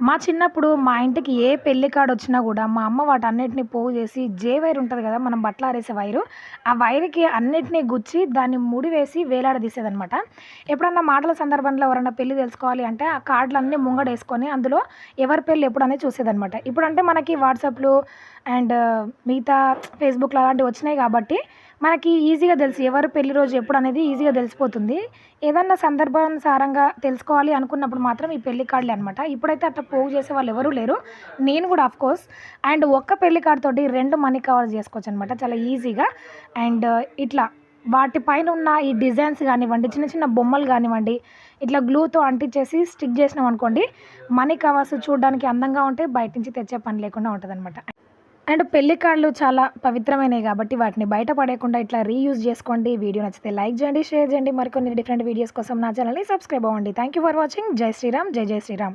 మా చిన్నప్పుడు మా ఇంటికి ఏ పెళ్లి కార్డొచ్చినా గూడా, మా అమ్మ వాటన్నిటిని పోగు జేసి, వైర్ ఉంటది గదా! మనం బట్టలారేసే వైరు. ఆ వైర్‌కి అన్నిటిని గుచ్చి, దాన్ని ముడి వేసి వేలాడదీసేదనమాట. ఎప్పుడన్నా మాటల సందర్భంలో ఎవరన్నా పెళ్లి తెలుసుకోవాలి అంటే, ఆ కార్డులన్నీ ముంగడేసుకొని, అందులో ఎవరి పెళ్లి ఎప్పుడనేది చూసేదనమాట. ఇప్పుడంటే మనకి వాట్సాప్‌లు అండ్ మిగతా ఫేస్‌బుక్‌లు అలాంటివొచ్చినాయి గాబట్టి, మనకి ఈజీగా తెలుసు. ఎవరి పెళ్లి రోజు ఎప్పుడనేది ఈజీగా తెలిసిపోతుంది. ఏదన్నా సందర్భానుసారంగా తెలుసుకోవాలి అనుకున్నప్పుడు మాత్రం ఈ పెళ్లి కార్డులే అనమాట. ఇప్పుడైతే అట్లా పోగు చేసేవాళ్ళు ఎవరూ లేరు. నేను గూడా ఆఫ్‌కోర్స్. అండ్ ఒక్క పెళ్లి కార్డ్ తోటి 2 మనీ కవర్స్ జేసుకోవచ్చనమాట చాలా ఈజీగా. అండ్ ఇట్లా వాటి పైన ఉన్న ఈ డిజైన్స్ గానివ్వండి, చిన్న చిన్న బొమ్మలు గానివ్వండి, ఇట్లా గ్లూతో అంటించేసి స్టిక్ జేసినామనుకోండి, మనీ కవర్స్ చూడడానికి అందంగా ఉంటాయి. బయట నుంచి తెచ్చే పని లేకుండా ఉంటదనమాట. అండ్ పెళ్లి కార్డులు చాలా పవిత్రమైనయి గాబట్టి వాటిని బయట పడేయకుండా ఇట్లా రీయూజ్ జేసుకోండి. వీడియో నచ్చితే లైక్ జేయండి, షేర్ జేయండి. మరికొన్ని డిఫరెంట్ వీడియోస్ కోసం నా ఛానల్‌ని సబ్స్క్రైబ్ అవ్వండి. Thank you for watching. జై శ్రీరామ్. జై జై శ్రీరామ్.